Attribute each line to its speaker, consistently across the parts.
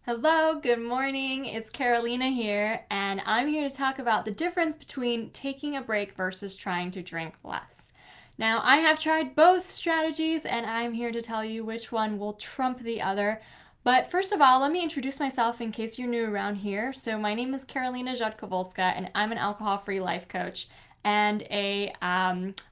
Speaker 1: Hello, good morning. It's Carolina here, and I'm here to talk about the difference between taking a break versus trying to drink less. Now, I have tried both strategies, and I'm here to tell you which one will trump the other. But first of all, let me introduce myself in case you're new around here. So, my name is Carolina Jadkowolska, and I'm an alcohol-free life coach and a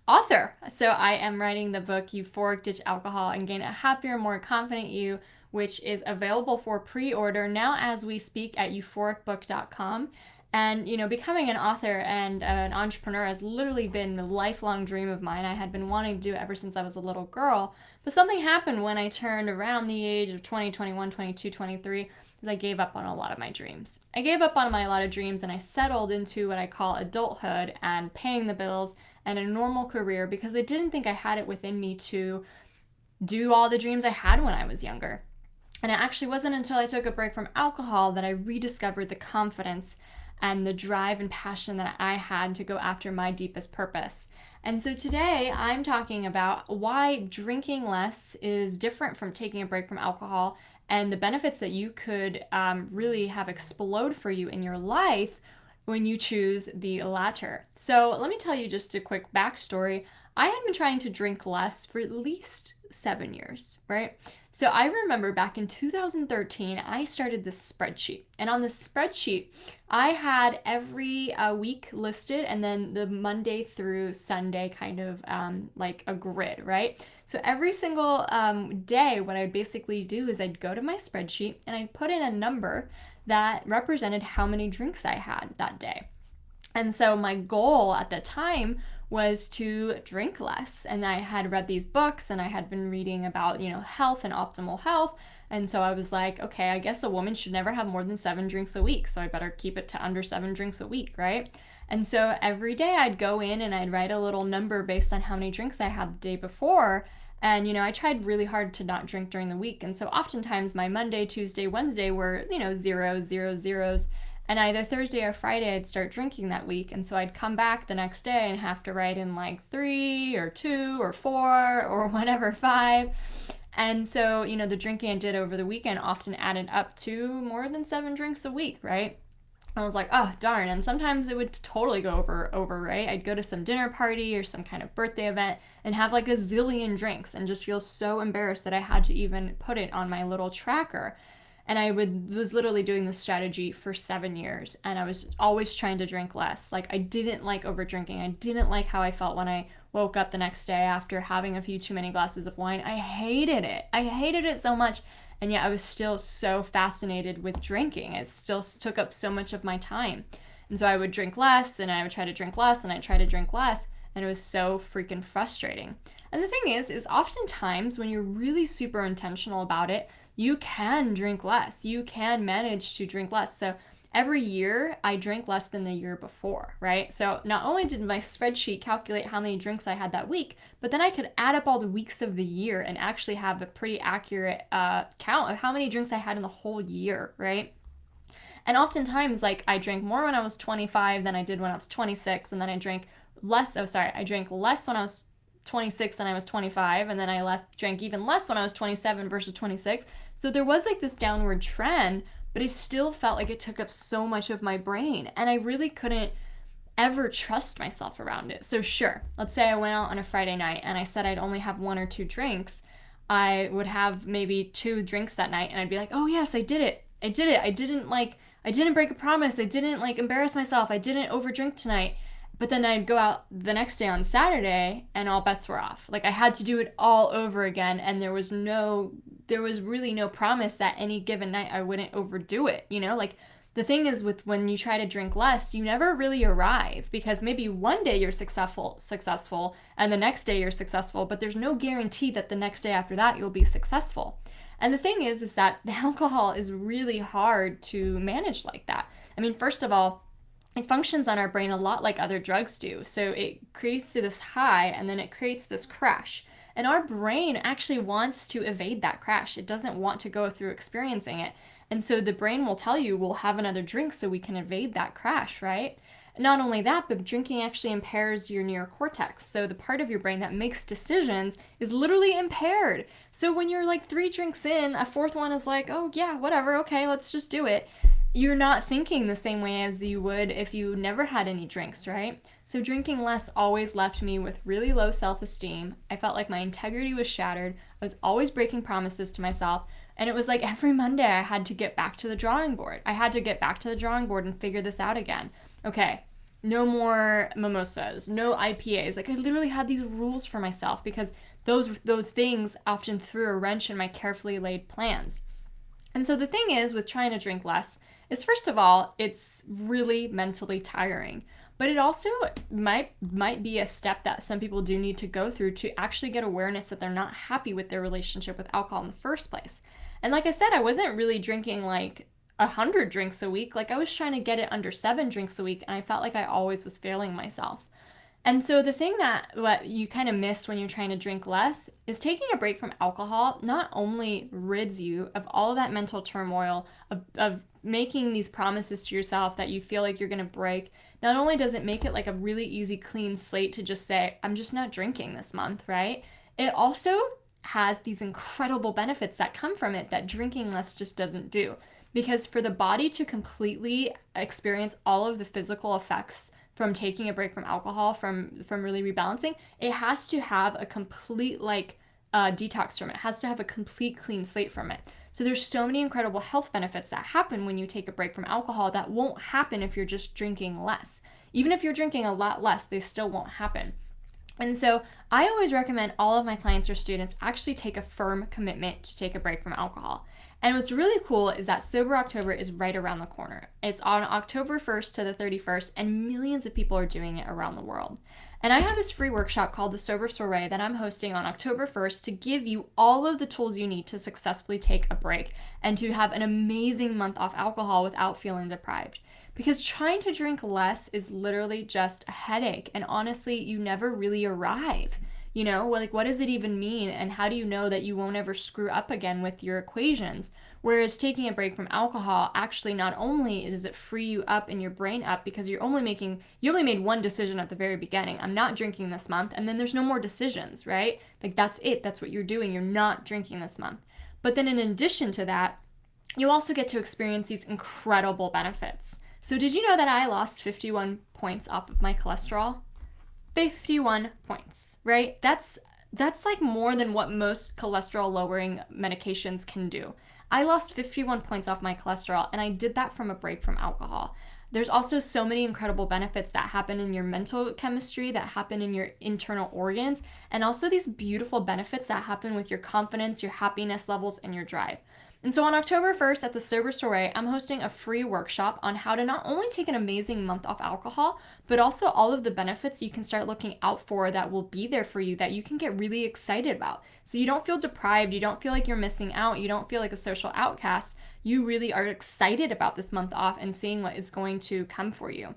Speaker 1: author. So, I am writing the book Euphoric Ditch Alcohol and Gain a Happier, More Confident You, which is available for pre-order now as we speak at euphoricbook.com. And, becoming an author and an entrepreneur has literally been a lifelong dream of mine. I had been wanting to do it ever since I was a little girl. But something happened when I turned around the age of 20, 21, 22, 23, because I gave up on a lot of my dreams. I gave up on a lot of dreams and I settled into what I call adulthood and paying the bills and a normal career because I didn't think I had it within me to do all the dreams I had when I was younger. And it actually wasn't until I took a break from alcohol that I rediscovered the confidence and the drive and passion that I had to go after my deepest purpose. And so today I'm talking about why drinking less is different from taking a break from alcohol and the benefits that you could really have explode for you in your life when you choose the latter. So let me tell you just a quick backstory. I had been trying to drink less for at least 7 years, right? So I remember back in 2013, I started this spreadsheet. And on this spreadsheet, I had every week listed and then the Monday through Sunday kind of like a grid, right? So every single day, what I'd basically do is I'd go to my spreadsheet and I'd put in a number that represented how many drinks I had that day. And so my goal at the time was to drink less. And I had read these books and I had been reading about, health and optimal health. And so I was like, okay, I guess a woman should never have more than 7 drinks a week. So I better keep it to under 7 drinks a week, right? And so every day I'd go in and I'd write a little number based on how many drinks I had the day before. And, I tried really hard to not drink during the week. And so oftentimes my Monday, Tuesday, Wednesday were, zeros, zeros, zeros. And either Thursday or Friday, I'd start drinking that week. And so I'd come back the next day and have to write in like 3 or 2 or 4 or whatever, 5. And so, the drinking I did over the weekend often added up to more than 7 drinks a week, right? I was like, oh, darn. And sometimes it would totally go over, right? I'd go to some dinner party or some kind of birthday event and have like a zillion drinks and just feel so embarrassed that I had to even put it on my little tracker. And I was literally doing this strategy for 7 years. And I was always trying to drink less. Like, I didn't like over drinking. I didn't like how I felt when I woke up the next day after having a few too many glasses of wine. I hated it. I hated it so much. And yet I was still so fascinated with drinking. It still took up so much of my time. And so I would drink less and I would try to drink less and I'd try to drink less. And it was so freaking frustrating. And the thing is oftentimes when you're really super intentional about it, you can drink less. You can manage to drink less. So every year I drank less than the year before, right? So not only did my spreadsheet calculate how many drinks I had that week, but then I could add up all the weeks of the year and actually have a pretty accurate count of how many drinks I had in the whole year, right? And oftentimes, like, I drank more when I was 25 than I did when I was 26, and then I drank less. I drank less when I was 26 than I was 25, and then I drank even less when I was 27 versus 26. So there was like this downward trend, but it still felt like it took up so much of my brain, and I really couldn't ever trust myself around it. So sure, let's say I went out on a Friday night and I said I'd only have 1 or 2 drinks. I would have maybe 2 drinks that night and I'd be like, oh yes, I did it. I didn't break a promise. I didn't embarrass myself. I didn't overdrink tonight. But then I'd go out the next day on Saturday and all bets were off. Like, I had to do it all over again, and there was really no promise that any given night I wouldn't overdo it, Like, the thing is with when you try to drink less, you never really arrive, because maybe one day you're successful and the next day you're successful, but there's no guarantee that the next day after that you'll be successful. And the thing is that the alcohol is really hard to manage like that. I mean, first of all, it functions on our brain a lot like other drugs do. So it creates this high and then it creates this crash. And our brain actually wants to evade that crash. It doesn't want to go through experiencing it. And so the brain will tell you, we'll have another drink so we can evade that crash, right? Not only that, but drinking actually impairs your neocortex. So the part of your brain that makes decisions is literally impaired. So when you're like 3 drinks in, a fourth one is like, oh yeah, whatever, okay, let's just do it. You're not thinking the same way as you would if you never had any drinks, right? So drinking less always left me with really low self-esteem. I felt like my integrity was shattered. I was always breaking promises to myself. And it was like every Monday I had to get back to the drawing board. I had to get back to the drawing board and figure this out again. Okay, no more mimosas, no IPAs. Like I literally had these rules for myself because those things often threw a wrench in my carefully laid plans. And so the thing is with trying to drink less is, first of all, it's really mentally tiring. But it also might be a step that some people do need to go through to actually get awareness that they're not happy with their relationship with alcohol in the first place. And like I said, I wasn't really drinking like 100 drinks a week. Like I was trying to get it under 7 drinks a week, and I felt like I always was failing myself. And so the thing that what you kind of miss when you're trying to drink less is taking a break from alcohol not only rids you of all of that mental turmoil of making these promises to yourself that you feel like you're going to break. Not only does it make it like a really easy clean slate to just say, I'm just not drinking this month, right? It also has these incredible benefits that come from it that drinking less just doesn't do. Because for the body to completely experience all of the physical effects from taking a break from alcohol, from really rebalancing, it has to have a complete detox from it. It has to have a complete clean slate from it. So there's so many incredible health benefits that happen when you take a break from alcohol that won't happen if you're just drinking less. Even if you're drinking a lot less, they still won't happen. And so I always recommend all of my clients or students actually take a firm commitment to take a break from alcohol. And what's really cool is that Sober October is right around the corner. It's on October 1st to the 31st, and millions of people are doing it around the world. And I have this free workshop called the Sober Soiree that I'm hosting on October 1st to give you all of the tools you need to successfully take a break and to have an amazing month off alcohol without feeling deprived. Because trying to drink less is literally just a headache, and honestly, you never really arrive. You know, like what does it even mean, and how do you know that you won't ever screw up again with your equations? Whereas taking a break from alcohol, actually not only does it free you up and your brain up because you only made one decision at the very beginning. I'm not drinking this month, and then there's no more decisions, right? Like that's it. That's what you're doing. You're not drinking this month. But then in addition to that, you also get to experience these incredible benefits. So did you know that I lost 51 points off of my cholesterol? 51 points, right? That's like more than what most cholesterol lowering medications can do. I lost 51 points off my cholesterol, and I did that from a break from alcohol. There's also so many incredible benefits that happen in your mental chemistry, that happen in your internal organs, and also these beautiful benefits that happen with your confidence, your happiness levels, and your drive. And so on October 1st at the Sober Soiree, I'm hosting a free workshop on how to not only take an amazing month off alcohol, but also all of the benefits you can start looking out for that will be there for you that you can get really excited about. So you don't feel deprived, you don't feel like you're missing out, you don't feel like a social outcast. You really are excited about this month off and seeing what is going to come for you.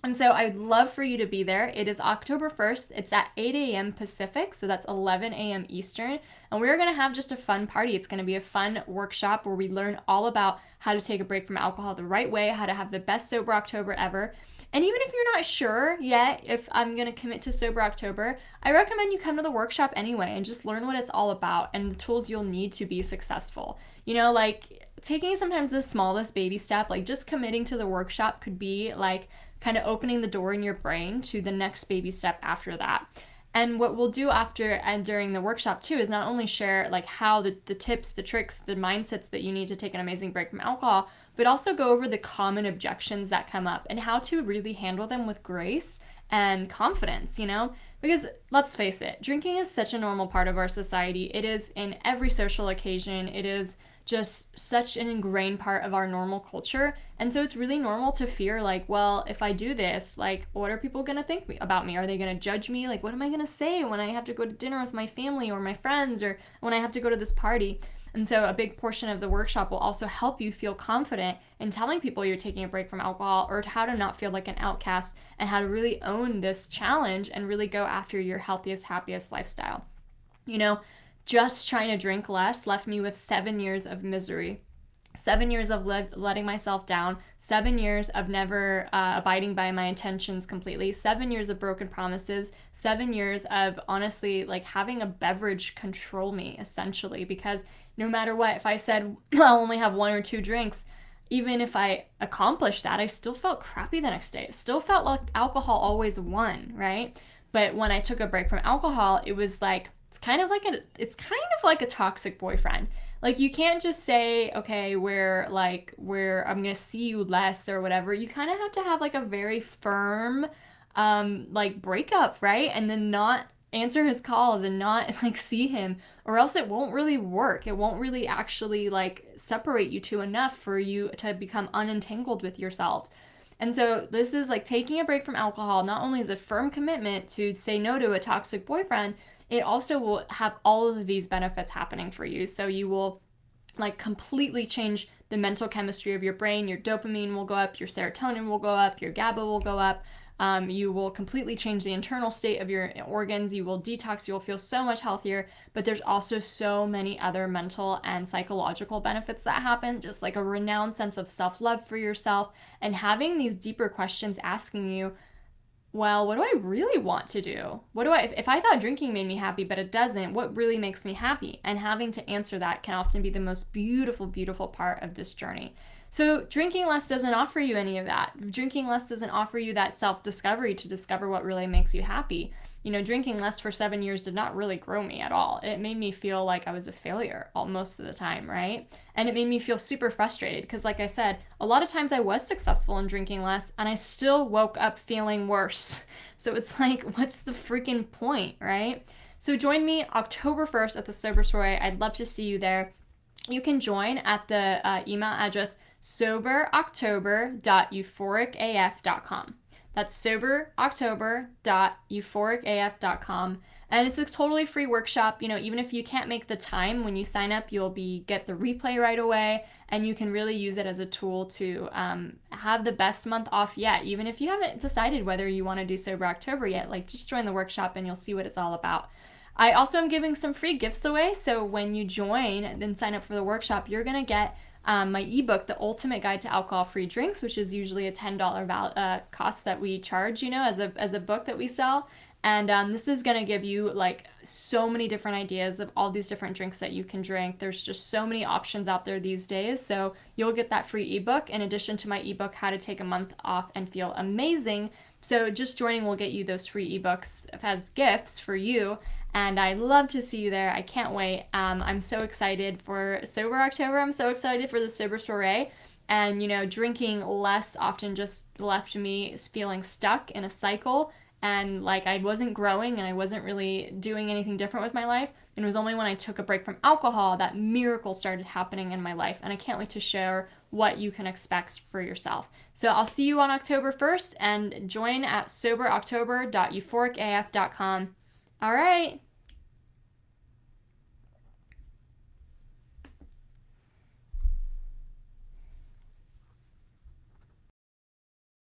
Speaker 1: And so I would love for you to be there. It is October 1st. It's at 8 a.m. Pacific, so that's 11 a.m. Eastern. And we're going to have just a fun party. It's going to be a fun workshop where we learn all about how to take a break from alcohol the right way, how to have the best Sober October ever. And even if you're not sure yet if I'm going to commit to Sober October, I recommend you come to the workshop anyway and just learn what it's all about and the tools you'll need to be successful. You know, like taking sometimes the smallest baby step, like just committing to the workshop could be like kind of opening the door in your brain to the next baby step after that. And what we'll do after and during the workshop too is not only share like how the tips, the tricks, the mindsets that you need to take an amazing break from alcohol, but also go over the common objections that come up and how to really handle them with grace and confidence, you know? Because let's face it, drinking is such a normal part of our society. It is in every social occasion. It is just such an ingrained part of our normal culture. And so it's really normal to fear like, well, if I do this, like, what are people going to think about me? Are they going to judge me? Like, what am I going to say when I have to go to dinner with my family or my friends, or when I have to go to this party? And so a big portion of the workshop will also help you feel confident in telling people you're taking a break from alcohol, or how to not feel like an outcast, and how to really own this challenge and really go after your healthiest, happiest lifestyle. You know, just trying to drink less left me with 7 years of misery. 7 years of letting myself down, 7 years of never abiding by my intentions completely, 7 years of broken promises, 7 years of honestly like having a beverage control me essentially, because no matter what, if I said I'll only have 1 or 2 drinks, even if I accomplished that, I still felt crappy the next day. It still felt like alcohol always won, right? But when I took a break from alcohol, it was like it's kind of like a toxic boyfriend. Like you can't just say, okay, we're I'm gonna see you less or whatever. You kind of have to have like a very firm like breakup, right? And then not answer his calls and not like see him, or else it won't really work. It won't really actually like separate you two enough for you to become unentangled with yourselves. And so this is like taking a break from alcohol not only is a firm commitment to say no to a toxic boyfriend, it also will have all of these benefits happening for you. So you will like completely change the mental chemistry of your brain. Your dopamine will go up, your serotonin will go up, your GABA will go up. You will completely change the internal state of your organs. You will detox. You will feel so much healthier. But there's also so many other mental and psychological benefits that happen, just like a renowned sense of self-love for yourself and having these deeper questions asking you, well, what do I really want to do? If I thought drinking made me happy, but it doesn't, what really makes me happy? And having to answer that can often be the most beautiful, beautiful part of this journey. So drinking less doesn't offer you any of that. Drinking less doesn't offer you that self-discovery to discover what really makes you happy. You know, drinking less for 7 years did not really grow me at all. It made me feel like I was a failure most of the time, right? And it made me feel super frustrated because, like I said, a lot of times I was successful in drinking less and I still woke up feeling worse. So it's like, what's the freaking point, right? So join me October 1st at the Sober Soiree. I'd love to see you there. You can join at the email address soberoctober.euphoricaf.com. That's soberoctober.euphoricaf.com. And it's a totally free workshop. You know, even if you can't make the time when you sign up, you'll get the replay right away, and you can really use it as a tool to have the best month off yet. Even if you haven't decided whether you want to do Sober October yet, like just join the workshop and you'll see what it's all about. I also am giving some free gifts away. So when you join and sign up for the workshop, you're going to get my ebook, The Ultimate Guide to Alcohol-Free Drinks, which is usually a $10 cost that we charge, you know, as a book that we sell. And this is going to give you like so many different ideas of all these different drinks that you can drink. There's just so many options out there these days. So you'll get that free ebook in addition to my ebook, How to Take a Month Off and Feel Amazing. So just joining will get you those free ebooks as gifts for you. And I'd love to see you there. I can't wait. I'm so excited for Sober October. I'm so excited for the Sober Soiree. And, you know, drinking less often just left me feeling stuck in a cycle. And like I wasn't growing and I wasn't really doing anything different with my life. And it was only when I took a break from alcohol that miracles started happening in my life. And I can't wait to share what you can expect for yourself. So I'll see you on October 1st and join at soberoctober.euphoricaf.com. All right.